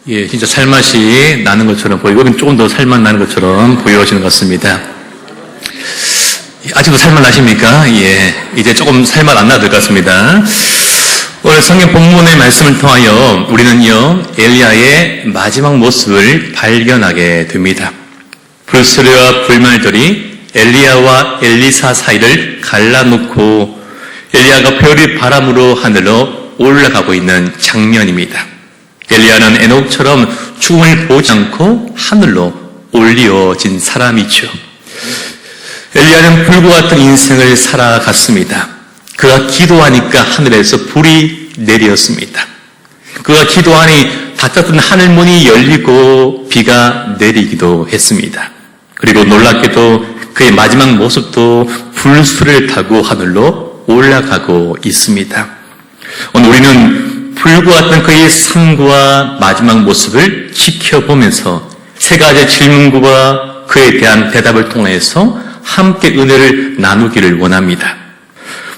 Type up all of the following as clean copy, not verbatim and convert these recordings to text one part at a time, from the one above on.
예, 진짜 살맛이 나는 것처럼 보이고, 조금 더 살맛 나는 것처럼 보여지는 것 같습니다. 아직도 살맛 나십니까? 예, 이제 조금 살맛 안 나도 될 것 같습니다. 오늘 성경 본문의 말씀을 통하여 우리는요, 엘리야의 마지막 모습을 발견하게 됩니다. 불수레와 불말들이 엘리야와 엘리사 사이를 갈라놓고 엘리야가 별의 바람으로 하늘로 올라가고 있는 장면입니다. 엘리야는 에녹처럼 죽음을 보지 않고 하늘로 올리어진 사람이죠. 엘리야는 불과 같은 인생을 살아갔습니다. 그가 기도하니까 하늘에서 불이 내렸습니다. 그가 기도하니 닫혔던 하늘문이 열리고 비가 내리기도 했습니다. 그리고 놀랍게도 그의 마지막 모습도 불수레를 타고 하늘로 올라가고 있습니다. 오늘 우리는 불과 같은 그의 삶과 마지막 모습을 지켜보면서 세 가지 질문과 그에 대한 대답을 통해서 함께 은혜를 나누기를 원합니다.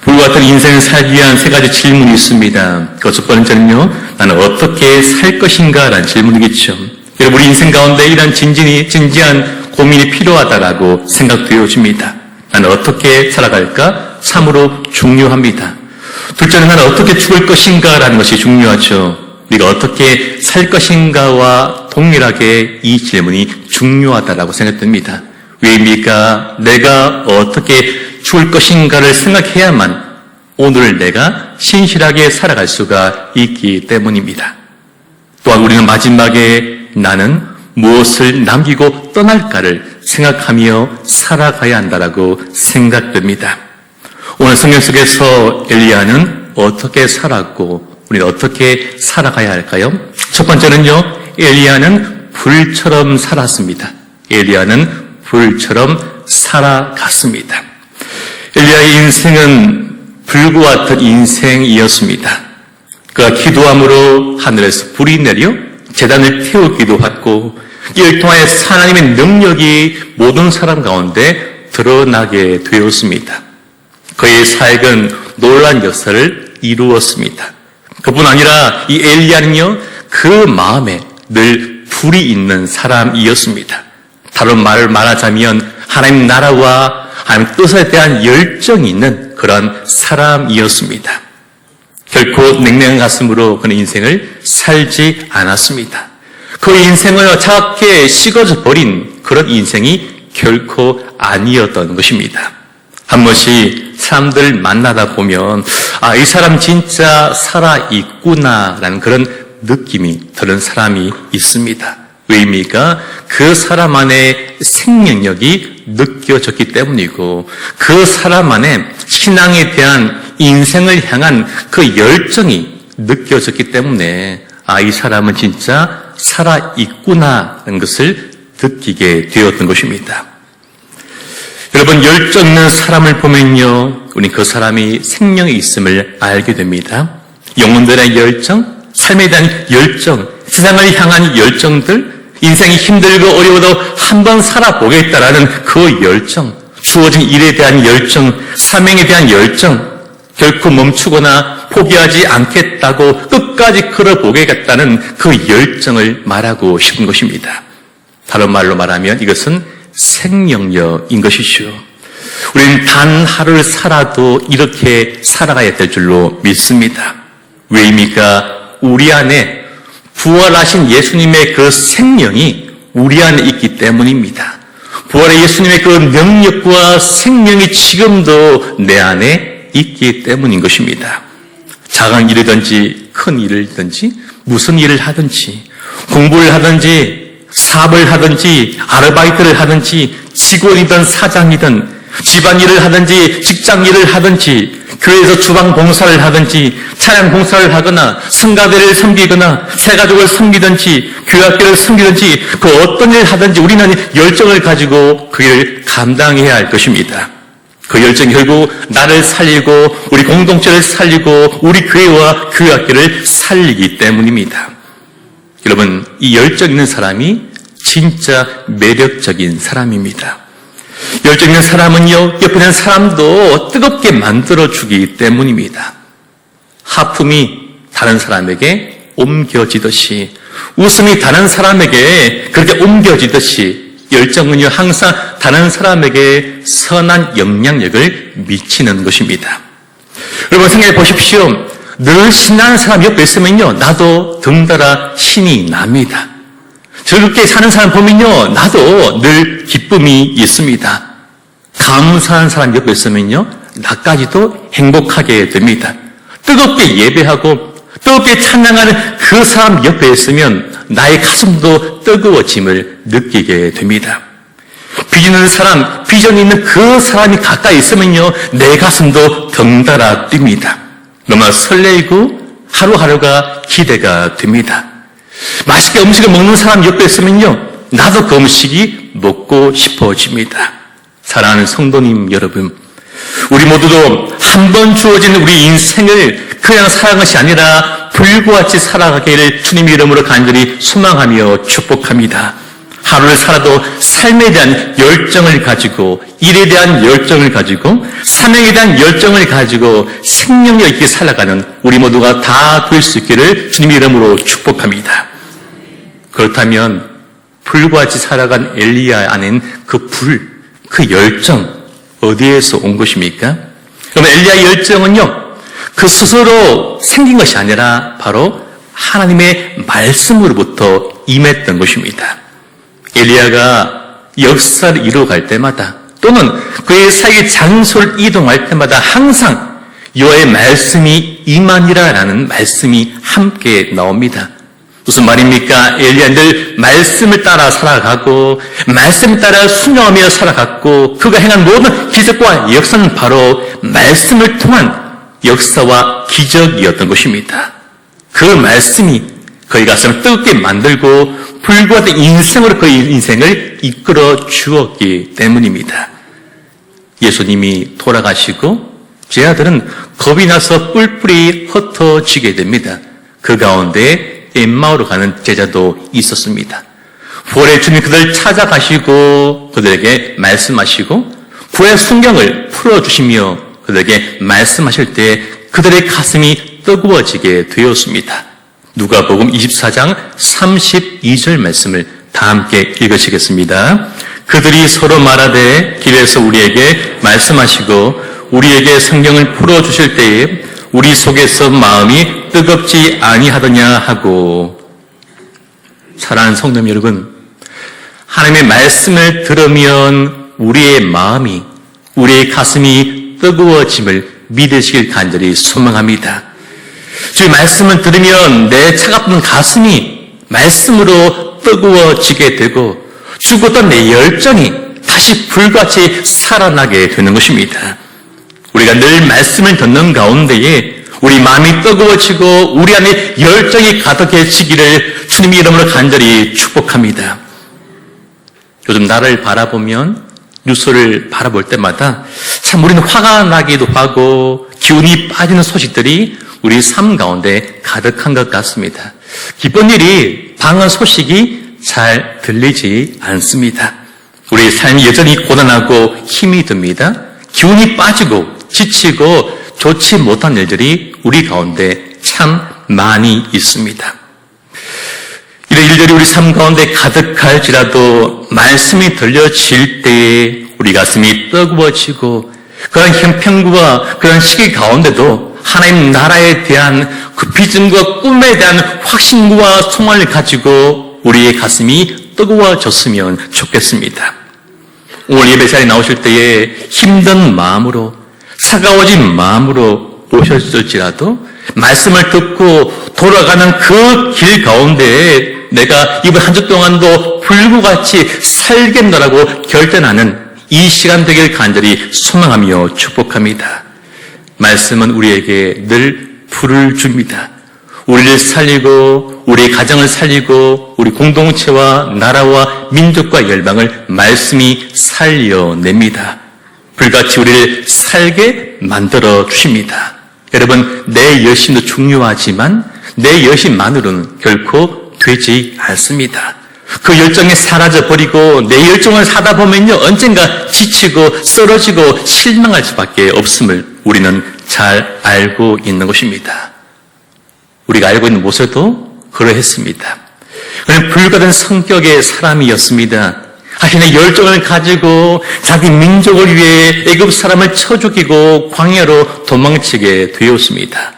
불과 같은 인생을 살기 위한 세 가지 질문이 있습니다. 그 첫 번째는요, 나는 어떻게 살 것인가? 라는 질문이겠죠. 여러분, 우리 인생 가운데 이런 진지한 고민이 필요하다라고 생각되어집니다. 나는 어떻게 살아갈까? 참으로 중요합니다. 둘째는 나는 어떻게 죽을 것인가? 라는 것이 중요하죠. 네가 어떻게 살 것인가와 동일하게 이 질문이 중요하다라고 생각됩니다. 왜입니까? 내가 어떻게 죽을 것인가를 생각해야만 오늘 내가 신실하게 살아갈 수가 있기 때문입니다. 또한 우리는 마지막에 나는 무엇을 남기고 떠날까를 생각하며 살아가야 한다라고 생각됩니다. 오늘 성경 속에서 엘리야는 어떻게 살았고 우리는 어떻게 살아가야 할까요? 첫 번째는요, 엘리야는 불처럼 살았습니다. 엘리야는 불처럼 살아갔습니다. 엘리야의 인생은 불과 같은 인생이었습니다. 그가 기도함으로 하늘에서 불이 내려 제단을 태우기도 했고, 이를 통하여 하나님의 능력이 모든 사람 가운데 드러나게 되었습니다. 그의 사역은 놀라운 역사를 이루었습니다. 그뿐 아니라 이 엘리야는요, 그 마음에 늘 불이 있는 사람이었습니다. 다른 말을 말하자면 하나님 나라와 하나님 뜻에 대한 열정이 있는 그런 사람이었습니다. 결코 냉랭한 가슴으로 그는 인생을 살지 않았습니다. 그 인생을 차갑게 식어져 버린 그런 인생이 결코 아니었던 것입니다. 한 번씩 사람들 만나다 보면 이 사람 진짜 살아있구나라는 그런 느낌이 드는 사람이 있습니다. 왜입니까? 그 사람 안에 생명력이 느껴졌기 때문이고, 그 사람 안에 신앙에 대한 인생을 향한 그 열정이 느껴졌기 때문에 이 사람은 진짜 살아있구나라는 것을 느끼게 되었던 것입니다. 여러분, 열정 있는 사람을 보면요, 우리 그 사람이 생명이 있음을 알게 됩니다. 영혼들의 열정, 삶에 대한 열정, 세상을 향한 열정들, 인생이 힘들고 어려워도 한번 살아보겠다라는 그 열정, 주어진 일에 대한 열정, 사명에 대한 열정, 결코 멈추거나 포기하지 않겠다고 끝까지 걸어보겠다는 그 열정을 말하고 싶은 것입니다. 다른 말로 말하면 이것은 생명력인 것이죠. 우리는 단 하루를 살아도 이렇게 살아가야 될 줄로 믿습니다. 왜입니까? 우리 안에 부활하신 예수님의 그 생명이 우리 안에 있기 때문입니다. 부활의 예수님의 그 능력과 생명이 지금도 내 안에 있기 때문인 것입니다. 작은 일이든지 큰 일이든지 무슨 일을 하든지 공부를 하든지 사업을 하든지 아르바이트를 하든지 직원이든 사장이든 집안일을 하든지 직장일을 하든지 교회에서 주방 봉사를 하든지 차량 봉사를 하거나 성가대를 섬기거나 새가족을 섬기든지 교회학교를 섬기든지 그 어떤 일을 하든지 우리는 열정을 가지고 그 일을 감당해야 할 것입니다. 그 열정이 결국 나를 살리고 우리 공동체를 살리고 우리 교회와 교회학교를 살리기 때문입니다. 여러분, 이 열정 있는 사람이 진짜 매력적인 사람입니다. 열정 있는 사람은요, 옆에 있는 사람도 뜨겁게 만들어주기 때문입니다. 하품이 다른 사람에게 옮겨지듯이 웃음이 다른 사람에게 그렇게 옮겨지듯이 열정은요, 항상 다른 사람에게 선한 영향력을 미치는 것입니다. 여러분 생각해 보십시오. 늘 신나는 사람 옆에 있으면요, 나도 덩달아 신이 납니다. 즐겁게 사는 사람 보면요, 나도 늘 기쁨이 있습니다. 감사한 사람 옆에 있으면요, 나까지도 행복하게 됩니다. 뜨겁게 예배하고 뜨겁게 찬양하는 그 사람 옆에 있으면 나의 가슴도 뜨거워짐을 느끼게 됩니다. 비전을 사람, 비전이 있는 그 사람이 가까이 있으면요, 내 가슴도 덩달아 뜁니다. 너무나 설레이고 하루하루가 기대가 됩니다. 맛있게 음식을 먹는 사람 옆에 있으면요, 나도 그 음식이 먹고 싶어집니다. 사랑하는 성도님 여러분, 우리 모두도 한 번 주어진 우리 인생을 그냥 살아가는 것이 아니라 불과 같이 살아가기를 주님의 이름으로 간절히 소망하며 축복합니다. 하루를 살아도 삶에 대한 열정을 가지고, 일에 대한 열정을 가지고, 사명에 대한 열정을 가지고 생명력 있게 살아가는 우리 모두가 다 될 수 있기를 주님의 이름으로 축복합니다. 그렇다면 불과 같이 살아간 엘리야 안엔 그 불, 그 열정 어디에서 온 것입니까? 그럼 엘리야의 열정은요, 그 스스로 생긴 것이 아니라 바로 하나님의 말씀으로부터 임했던 것입니다. 엘리야가 역사를 이루어갈 때마다 또는 그의 사역의 장소를 이동할 때마다 항상 여호와의 말씀이 임하니라라는 말씀이 함께 나옵니다. 무슨 말입니까? 엘리야는 늘 말씀을 따라 살아가고 말씀을 따라 순종하며 살아갔고 그가 행한 모든 기적과 역사는 바로 말씀을 통한 역사와 기적이었던 것입니다. 그 말씀이 그의 가슴을 뜨겁게 만들고 불과 같은 인생으로 그의 인생을 이끌어 주었기 때문입니다. 예수님이 돌아가시고 제 아들은 겁이 나서 뿔뿔이 흩어지게 됩니다. 그 가운데 엠마오로 가는 제자도 있었습니다. 부활의 주님 그들을 찾아가시고 그들에게 말씀하시고 부활의 순경을 풀어주시며 그들에게 말씀하실 때 그들의 가슴이 뜨거워지게 되었습니다. 누가복음 24장 32절 말씀을 다 함께 읽으시겠습니다. 그들이 서로 말하되 길에서 우리에게 말씀하시고 우리에게 성경을 풀어주실 때에 우리 속에서 마음이 뜨겁지 아니하더냐 하고. 사랑하는 성도 여러분, 하나님의 말씀을 들으면 우리의 마음이, 우리의 가슴이 뜨거워짐을 믿으시길 간절히 소망합니다. 주의 말씀을 들으면 내 차갑던 가슴이 말씀으로 뜨거워지게 되고 죽었던 내 열정이 다시 불같이 살아나게 되는 것입니다. 우리가 늘 말씀을 듣는 가운데에 우리 마음이 뜨거워지고 우리 안에 열정이 가득해지기를 주님의 이름으로 간절히 축복합니다. 요즘 나를 바라보면 뉴스를 바라볼 때마다 참 우리는 화가 나기도 하고 기운이 빠지는 소식들이 우리 삶 가운데 가득한 것 같습니다. 기쁜 일이 방한 소식이 잘 들리지 않습니다. 우리 삶이 여전히 고단하고 힘이 듭니다. 기운이 빠지고 지치고 좋지 못한 일들이 우리 가운데 참 많이 있습니다. 이런 일들이 우리 삶 가운데 가득할지라도 말씀이 들려질 때에 우리 가슴이 뜨거워지고 그런 형편과 그런 시기 가운데도 하나님 나라에 대한 그 비전과 꿈에 대한 확신과 소망을 가지고 우리의 가슴이 뜨거워졌으면 좋겠습니다. 오늘 예배 자리에 나오실 때에 힘든 마음으로 차가워진 마음으로 오셨을지라도 말씀을 듣고 돌아가는 그 길 가운데에 내가 이번 한 주 동안도 불구같이 살겠노라고 결단하는 이 시간 되길 간절히 소망하며 축복합니다. 말씀은 우리에게 늘 불을 줍니다. 우리를 살리고 우리 가정을 살리고 우리 공동체와 나라와 민족과 열방을 말씀이 살려냅니다. 불같이 우리를 살게 만들어 주십니다. 여러분, 내 열심도 중요하지만 내 열심만으로는 결코 되지 않습니다. 그 열정이 사라져버리고 내 열정을 사다 보면요, 언젠가 지치고 쓰러지고 실망할 수밖에 없음을 우리는 잘 알고 있는 것입니다. 우리가 알고 있는 모세도 그러했습니다. 그는 불같은 성격의 사람이었습니다. 자신의 열정을 가지고 자기 민족을 위해 애굽 사람을 쳐 죽이고 광야로 도망치게 되었습니다.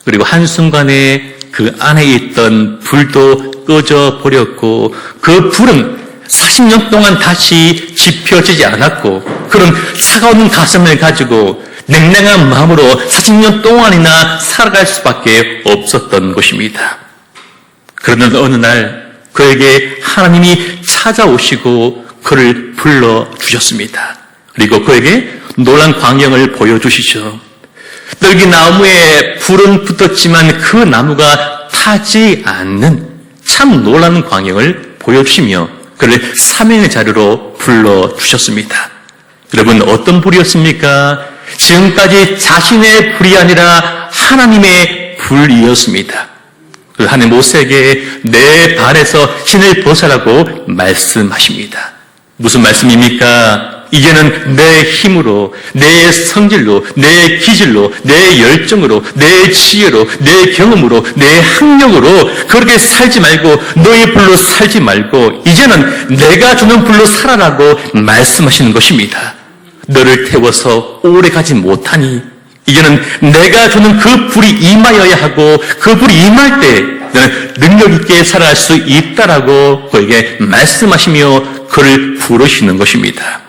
그리고 한순간에 그 안에 있던 불도 꺼져 버렸고 그 불은 40년 동안 다시 지펴지지 않았고 그런 차가운 가슴을 가지고 냉랭한 마음으로 40년 동안이나 살아갈 수밖에 없었던 것입니다. 그러던 어느 날 그에게 하나님이 찾아오시고 그를 불러주셨습니다. 그리고 그에게 놀란 광경을 보여주시죠. 떨기 나무에 불은 붙었지만 그 나무가 타지 않는 참 놀라운 광경을 보여주시며 그를 사명의 자리로 불러주셨습니다. 여러분 어떤 불이었습니까? 지금까지 자신의 불이 아니라 하나님의 불이었습니다. 그 하나님 모세에게 내 발에서 신을 벗으라고 말씀하십니다. 무슨 말씀입니까? 이제는 내 힘으로, 내 성질로, 내 기질로, 내 열정으로, 내 지혜로, 내 경험으로, 내 학력으로 그렇게 살지 말고 너의 불로 살지 말고 이제는 내가 주는 불로 살아라고 말씀하시는 것입니다. 너를 태워서 오래 가지 못하니 이제는 내가 주는 그 불이 임하여야 하고 그 불이 임할 때 너는 능력 있게 살아갈 수 있다라고 그에게 말씀하시며 그를 부르시는 것입니다.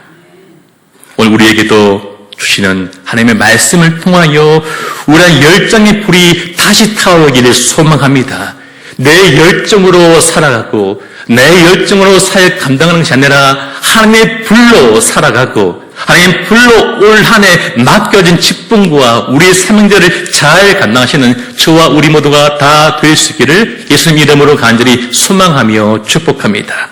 오늘 우리에게도 주시는 하나님의 말씀을 통하여 우리의 열정의 불이 다시 타오르기를 소망합니다. 내 열정으로 살아가고 내 열정으로 사역 감당하는 것이 아니라 하나님의 불로 살아가고 하나님 불로 올 한 해 맡겨진 직분과 우리의 사명자를 잘 감당하시는 저와 우리 모두가 다 될 수 있기를 예수님 이름으로 간절히 소망하며 축복합니다.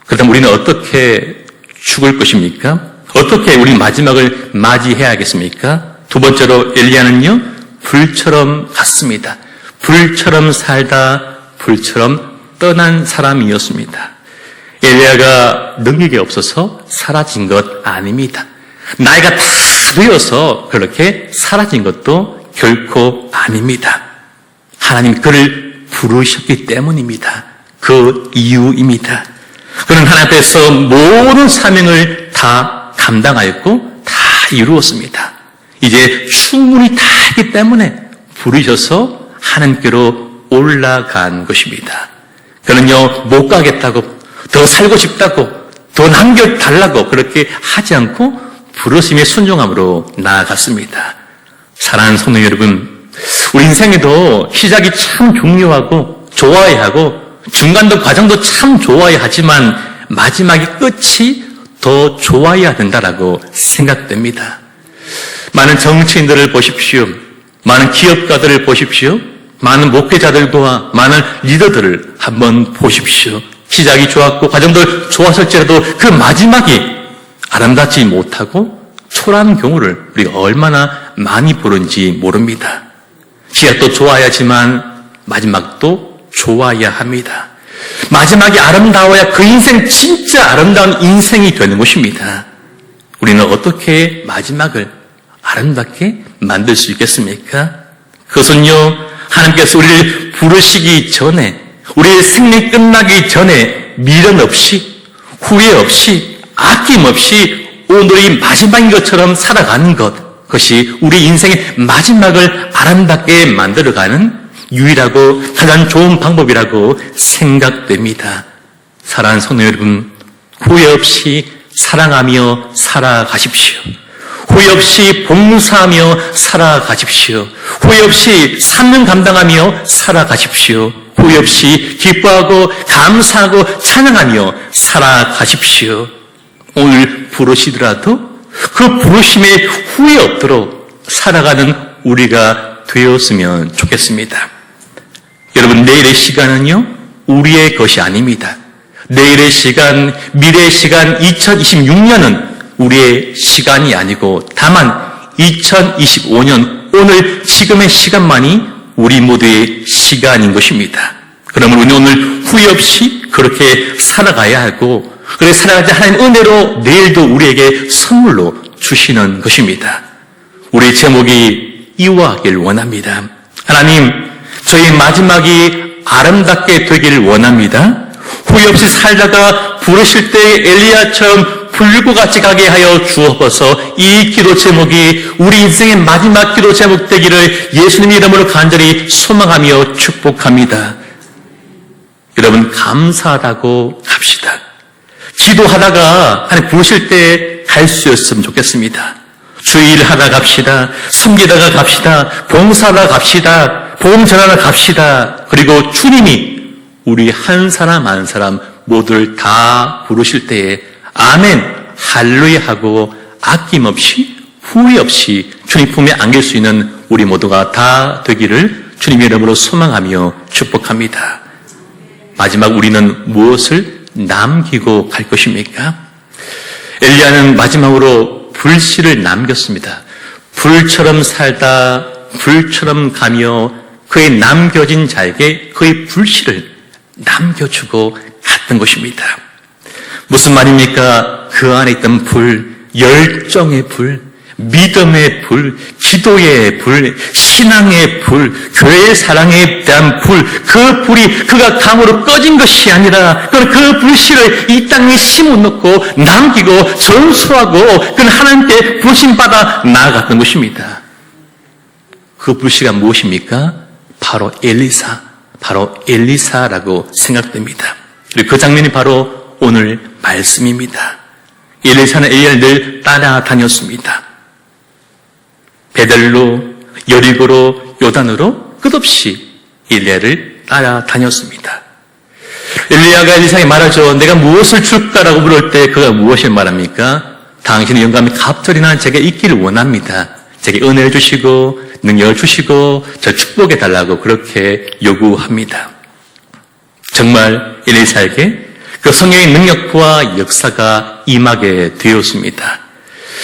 그렇다면 우리는 어떻게 죽을 것입니까? 어떻게 우리 마지막을 맞이해야겠습니까? 두 번째로 엘리야는요, 불처럼 갔습니다. 불처럼 살다 불처럼 떠난 사람이었습니다. 엘리야가 능력이 없어서 사라진 것 아닙니다. 나이가 다 되어서 그렇게 사라진 것도 결코 아닙니다. 하나님 그를 부르셨기 때문입니다. 그 이유입니다. 그는 하나님 앞에서 모든 사명을 다 감당하였고 다 이루었습니다. 이제 충분히 다 했기 때문에 부르셔서 하나님께로 올라간 것입니다. 그는요 못 가겠다고 더 살고 싶다고 더 남겨달라고 그렇게 하지 않고 부르심의 순종함으로 나아갔습니다. 사랑하는 성도 여러분, 우리 인생에도 시작이 참 중요하고 좋아야 하고 중간도 과정도 참 좋아야 하지만 마지막이 끝이 더 좋아야 된다라고 생각됩니다. 많은 정치인들을 보십시오. 많은 기업가들을 보십시오. 많은 목회자들과 많은 리더들을 한번 보십시오. 시작이 좋았고 과정도 좋았을지라도 그 마지막이 아름답지 못하고 초라한 경우를 우리가 얼마나 많이 보는지 모릅니다. 시작도 좋아야지만 마지막도 좋아야 합니다. 마지막이 아름다워야 그 인생 진짜 아름다운 인생이 되는 것입니다. 우리는 어떻게 마지막을 아름답게 만들 수 있겠습니까? 그것은요, 하나님께서 우리를 부르시기 전에, 우리의 생명이 끝나기 전에 미련 없이, 후회 없이, 아낌 없이 오늘이 마지막인 것처럼 살아가는 것, 그것이 우리 인생의 마지막을 아름답게 만들어가는 유일하고 가장 좋은 방법이라고 생각됩니다. 사랑하는 성도 여러분, 후회 없이 사랑하며 살아가십시오. 후회 없이 봉사하며 살아가십시오. 후회 없이 사명 감당하며 살아가십시오. 후회 없이 기뻐하고 감사하고 찬양하며 살아가십시오. 오늘 부르시더라도 그 부르심에 후회 없도록 살아가는 우리가 되었으면 좋겠습니다. 여러분, 내일의 시간은요, 우리의 것이 아닙니다. 내일의 시간, 미래의 시간, 2026년은 우리의 시간이 아니고 다만 2025년 오늘 지금의 시간만이 우리 모두의 시간인 것입니다. 그러면 우리는 오늘 후회 없이 그렇게 살아가야 하고 그렇게 살아가자 하나님 은혜로 내일도 우리에게 선물로 주시는 것입니다. 우리의 제목이 이와 하길 원합니다. 하나님, 저희 마지막이 아름답게 되기를 원합니다. 후회 없이 살다가 부르실 때 엘리야처럼 불구같이 가게 하여 주옵소서. 이 기도 제목이 우리 인생의 마지막 기도 제목 되기를 예수님의 이름으로 간절히 소망하며 축복합니다. 여러분, 감사하다고 합시다. 기도하다가 하나님 부르실 때 갈 수 있었으면 좋겠습니다. 주일 하다 갑시다. 섬기다가 갑시다. 봉사하다 갑시다. 복음 전하다 갑시다. 그리고 주님이 우리 한 사람 한 사람 모두를 다 부르실 때에 아멘, 할렐루야 하고 아낌없이 후회 없이 주님 품에 안길 수 있는 우리 모두가 다 되기를 주님의 이름으로 소망하며 축복합니다. 마지막 우리는 무엇을 남기고 갈 것입니까? 엘리야는 마지막으로 불씨를 남겼습니다. 불처럼 살다 불처럼 가며 그의 남겨진 자에게 그의 불씨를 남겨주고 갔던 것입니다. 무슨 말입니까? 그 안에 있던 불, 열정의 불, 믿음의 불, 기도의 불, 신앙의 불, 교회의 사랑에 대한 불, 그 불이 그가 감으로 꺼진 것이 아니라 그 불씨를 이 땅에 심어놓고 남기고 전수하고 그는 하나님께 부르심받아 나아갔던 것입니다. 그 불씨가 무엇입니까? 바로 엘리사라고 생각됩니다. 그리고 그 장면이 바로 오늘 말씀입니다. 엘리사는 엘리야를 늘 따라다녔습니다. 베델로, 여리고로, 요단으로 끝없이 엘리야를 따라다녔습니다. 엘리야가 엘리사에게 말하죠. 내가 무엇을 줄까라고 물을 때 그가 무엇을 말합니까? 당신의 영감이 갑절이나 제게 있기를 원합니다. 제게 은혜를 주시고 능력을 주시고 저 축복해 달라고 그렇게 요구합니다. 정말 엘리사에게 그 성령의 능력과 역사가 임하게 되었습니다.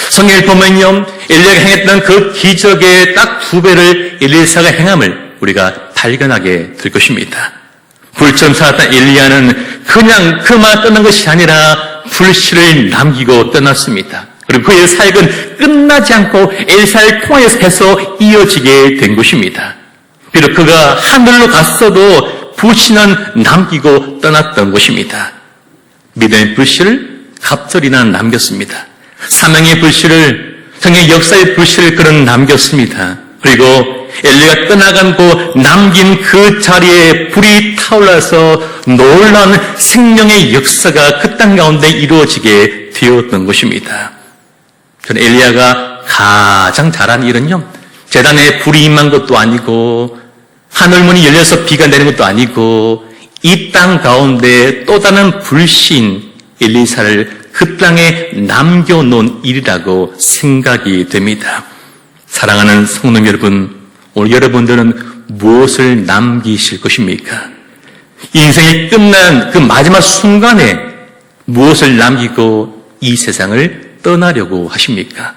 성경을 보면요, 엘리야가 행했던 그 기적의 딱 2배를 엘리사가 행함을 우리가 발견하게 될 것입니다. 불처럼 살았던 엘리야는 그냥 그만 떠난 것이 아니라 불씨를 남기고 떠났습니다. 그리고 그의 사역은 끝나지 않고 엘리사를 통하여서 계속 이어지게 된 것입니다. 비록 그가 하늘로 갔어도 불씨는 남기고 떠났던 것입니다. 믿음의 불씨를 갑절이나 남겼습니다. 사명의 불씨를, 성령의 역사의 불씨를 그는 남겼습니다. 그리고 엘리야가 떠나가고 남긴 그 자리에 불이 타올라서 놀라운 생명의 역사가 그 땅 가운데 이루어지게 되었던 것입니다. 저는 엘리야가 가장 잘한 일은요, 제단에 불이 임한 것도 아니고 하늘문이 열려서 비가 내리는 것도 아니고 이 땅 가운데 또 다른 불씨인 엘리사를 그 땅에 남겨놓은 일이라고 생각이 됩니다. 사랑하는 성도 여러분, 오늘 여러분들은 무엇을 남기실 것입니까? 인생이 끝난 그 마지막 순간에 무엇을 남기고 이 세상을 떠나려고 하십니까?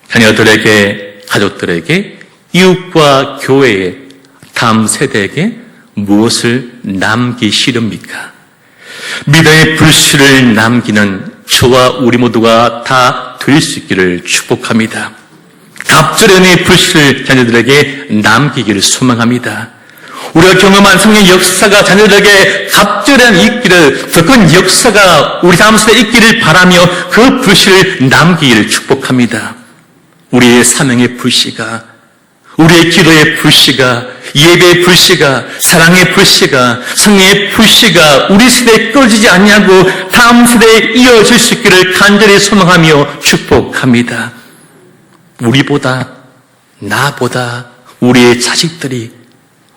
자녀들에게, 가족들에게, 이웃과 교회에, 다음 세대에게 무엇을 남기시렵니까? 믿음의 불씨를 남기는 저와 우리 모두가 다 될 수 있기를 축복합니다. 갑절의 불씨를 자녀들에게 남기기를 소망합니다. 우리가 경험한 성령의 역사가 자녀들에게 갑절한 있기를, 더 큰 역사가 우리 다음 세대에 있기를 바라며 그 불씨를 남기기를 축복합니다. 우리의 사명의 불씨가, 우리의 기도의 불씨가, 예배의 불씨가, 사랑의 불씨가, 성령의 불씨가 우리 세대에 꺼지지 않냐고 다음 세대에 이어질 수 있기를 간절히 소망하며 축복합니다. 우리보다, 나보다, 우리의 자식들이,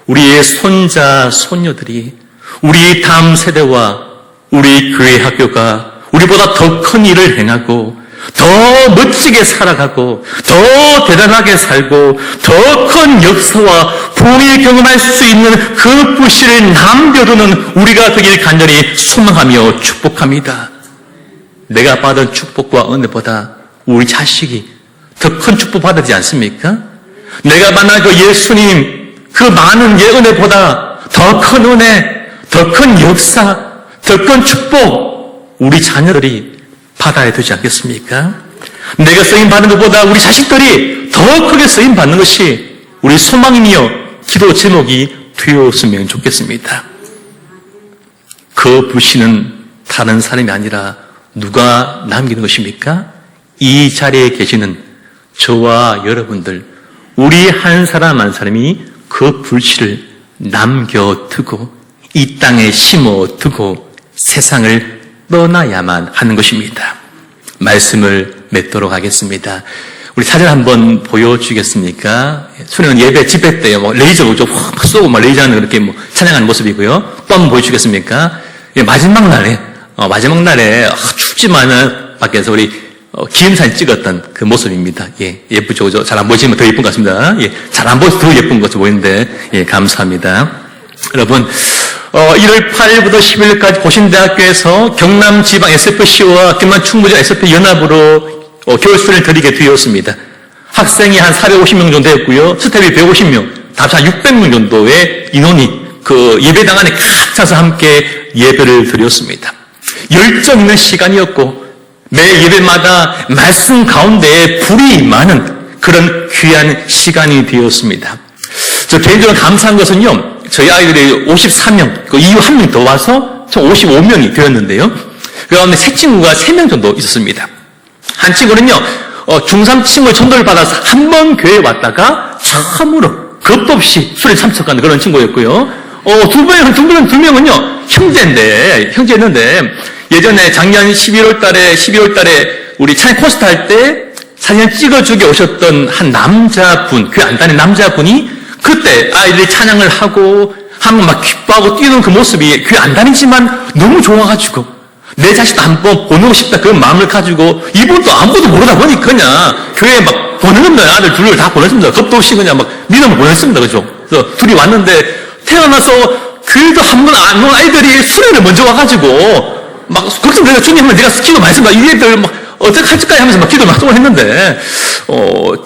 우리의 손자, 손녀들이, 우리 다음 세대와 우리 교회 학교가 우리보다 더 큰 일을 행하고 더 멋지게 살아가고 더 대단하게 살고 더 큰 역사와 부흥을 경험할 수 있는 그 불씨를 남겨두는 우리가 되길 간절히 소망하며 축복합니다. 내가 받은 축복과 은혜보다 우리 자식이 더 큰 축복 받지 않습니까? 내가 만난 그 예수님 그 많은 은혜보다 더 큰 은혜, 더 큰 역사, 더 큰 축복 우리 자녀들이 받아야 되지 않겠습니까? 내가 쓰임받는 것보다 우리 자식들이 더 크게 쓰임받는 것이 우리 소망이며 기도 제목이 되었으면 좋겠습니다. 그 불씨는 다른 사람이 아니라 누가 남기는 것입니까? 이 자리에 계시는 저와 여러분들, 우리 한 사람 한 사람이 그 불씨를 남겨두고 이 땅에 심어두고 세상을 떠나야만 하는 것입니다. 말씀을 맺도록 하겠습니다. 우리 사진 한번 보여주겠습니까? 수련은 예배 집회 때 레이저 확 쏘고 레이저하는 그렇게 찬양하는 모습이고요. 또 한번 보여주겠습니까? 마지막 날에 춥지만은 밖에서 우리 기념사진 찍었던 그 모습입니다. 예쁘죠, 그죠? 잘 안 보이시면 더 예쁜 것 같습니다. 잘 안 보여서 더 예쁜 것처럼 보이는데, 감사합니다. 여러분, 1월 8일부터 10일까지 고신대학교에서 경남 지방 SFC와 경남 충무지방 SF 연합으로 교육 수련을 드리게 되었습니다. 학생이 한 450명 정도 되었고요. 스텝이 150명, 답사 600명 정도의 인원이 그 예배당 안에 꽉 차서 함께 예배를 드렸습니다. 열정 있는 시간이었고 매 예배마다 말씀 가운데에 불이 많은 그런 귀한 시간이 되었습니다. 저 개인적으로 감사한 것은요, 저희 아이들이 53명, 그 이후 한 명 더 와서 총 55명이 되었는데요. 그 가운데 세 친구가 3명 정도 있었습니다. 한 친구는요, 중3 친구의 전도를 받아서 한 번 교회에 왔다가 처음으로 겁도 없이 술에 참석하는 그런 친구였고요. 두 명은요, 형제였는데, 예전에 작년 12월 달에 우리 찬양 콘서트 할 때 사진 찍어주게 오셨던 한 남자분, 교회 안 다니는 남자분이 그때 아이들이 찬양을 하고 하면 막 기뻐하고 뛰는 그 모습이 교회 안 다니지만 너무 좋아가지고 내 자식도 한번 보내고 싶다 그런 마음을 가지고 이분도 아무것도 모르다 보니까 그냥 교회에 막 보내는다. 아들 둘을 다 보냈습니다. 겁도 없이 그냥 막 믿음을 보냈습니다. 그죠? 그래서 둘이 왔는데 태어나서 교회도 한 번 안 온 아이들이 수련을 먼저 와가지고 막 걱정돼서 주님은 내가 기도 많이 했습니다. 이 애들 막 어떻게 할지까지 하면서 막 기도 막 했는데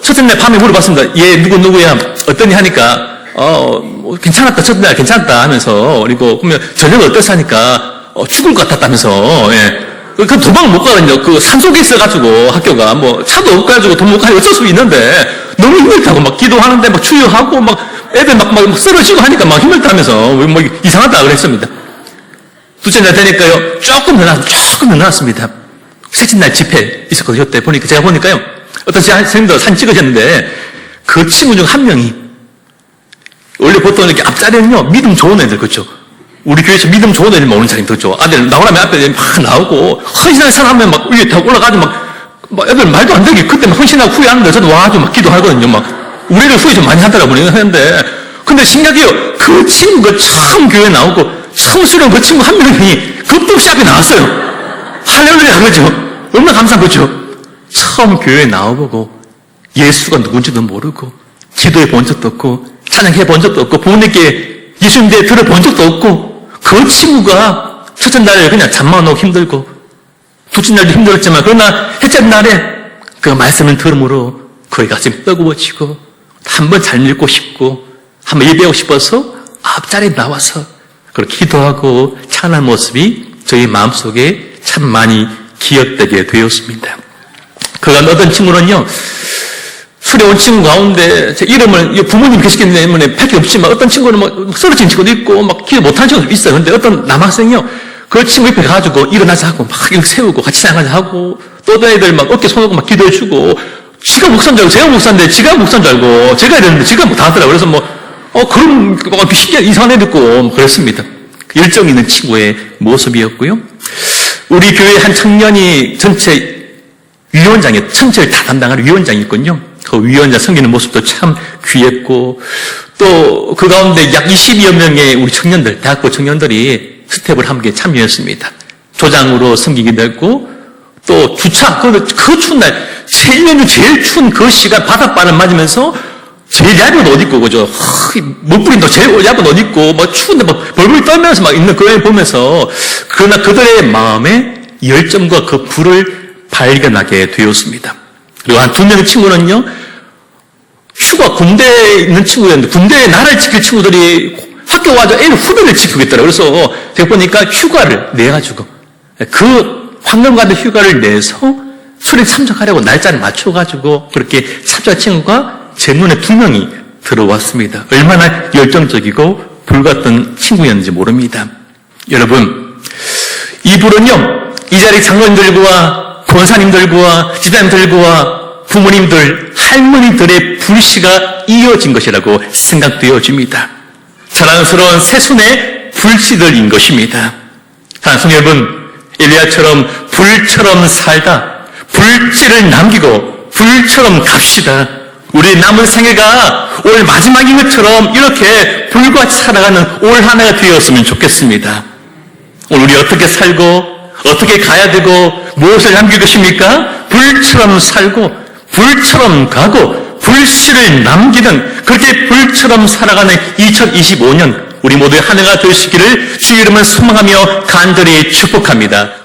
첫째 날 밤에 물어봤습니다. 얘 누구야? 어떠니 하니까 괜찮았다. 첫째 날 괜찮았다 하면서 그리고 그러면 저녁은 어땠어 하니까 죽을 것 같았다면서 그 도망을 못 가거든요. 그 산속에 있어가지고 학교가 차도 없고 가지고 돈 못 가고 어쩔 수 있는데 너무 힘들다고 막 기도하는데 막 추여하고 막 애들 막 쓰러지고 하니까 막 힘들다면서 이상하다 그랬습니다. 둘째 날 되니까요, 조금 늘어났습니다. 셋째 날 집회 있었거든요. 그때 제가 보니까요, 어떤 선생님도 사진 찍으셨는데, 그 친구 중 한 명이, 원래 보통 이렇게 앞자리는요, 믿음 좋은 애들, 그렇죠? 우리 교회에서 믿음 좋은 애들만 오는 자리는 그렇죠? 아들 나오라면 앞에 막 나오고, 헌신하는 사람은 막 위에 다 올라가지고 막 애들 말도 안 되게 그때 막 헌신하고 후회하는데 저도 와가지고 막 기도하거든요. 우리 애들 후회 좀 많이 하더라고요. 하는데, 근데 신기하게요, 그 친구가 처음 교회에 나오고, 처음 수련 그 친구 한 명이 겁도 없이 앞에 나왔어요. 할렐루야, 그러죠? 얼마나 감사한 거죠? 처음 교회에 나와보고 예수가 누군지도 모르고 기도해 본 적도 없고 찬양해 본 적도 없고 부모님께 예수님 대해 들어본 적도 없고 그 친구가 첫째 날에 그냥 잠만 오고 힘들고 둘째 날도 힘들었지만 그러나 셋째 날에 그 말씀을 들음으로 그의 가슴이 뜨거워지고 한번 잘 읽고 싶고 한번 예배하고 싶어서 앞자리에 나와서 그렇게 기도하고 찬양하는 모습이 저희 마음속에 참 많이 기억되게 되었습니다. 그가 어떤 친구는요, 술에 온 친구 가운데 제 이름을 부모님 계시기 때문에 밖에 없지만 어떤 친구는 막 쓰러진 친구도 있고 막 기도 못하는 친구도 있어요. 근데 어떤 남학생이요, 그 친구 옆에 가가지고 일어나자 하고 막 이렇게 세우고 같이 찬양하자 하고 또 다른 애들 막 어깨 손오고 막 기도해주고 지가 목사인 줄 알고 제가 목사인데 지가 목사인 줄 알고 제가 이랬는데 지가 다 하더라고요. 그래서 그럼 신기한 이상한 애도 있고 그랬습니다. 열정 있는 친구의 모습이었고요. 우리 교회 한 청년이 전체 전체를 다 담당하는 위원장이 있군요. 그 위원장 섬기는 모습도 참 귀했고, 또 그 가운데 약 20여 명의 우리 청년들, 대학교 청년들이 스텝을 함께 참여했습니다. 조장으로 섬기기도 했고, 또 주차, 그 추운 날, 1년 중 제일 추운 그 시간 바닷바람 맞으면서 제일 얇은 옷 입고, 그죠? 먹부림도 제일 얇은 옷 입고, 추운데 벌벌 떨면서 막 있는 그걸 보면서, 그러나 그들의 마음에 열정과 그 불을 발견하게 되었습니다. 그리고 한 2명의 친구는요, 군대에 있는 친구였는데, 군대에 나라를 지킬 친구들이 학교 와서 애를 후배를 지키겠더라고요. 그래서 제가 보니까 휴가를 내가지고, 그 황금가든 휴가를 내서 술에 참석하려고 날짜를 맞춰가지고, 그렇게 참석한 친구가 제 눈에 2명이 들어왔습니다. 얼마나 열정적이고 불같던 친구였는지 모릅니다. 여러분, 이 불은요, 이 자리 장로님들과 권사님들과 집사님들과 부모님들, 할머니들의 불씨가 이어진 것이라고 생각되어집니다. 자랑스러운 새손의 불씨들인 것입니다. 사랑하는 여러분, 엘리야처럼 불처럼 살다 불씨를 남기고 불처럼 갑시다. 우리 남은 생애가 올 마지막인 것처럼 이렇게 불같이 살아가는 올 한 해가 되었으면 좋겠습니다. 오늘 우리 어떻게 살고 어떻게 가야 되고 무엇을 남길 것입니까? 불처럼 살고 불처럼 가고 불씨를 남기는, 그렇게 불처럼 살아가는 2025년 우리 모두의 한 해가 되시기를 주의 이름을 소망하며 간절히 축복합니다.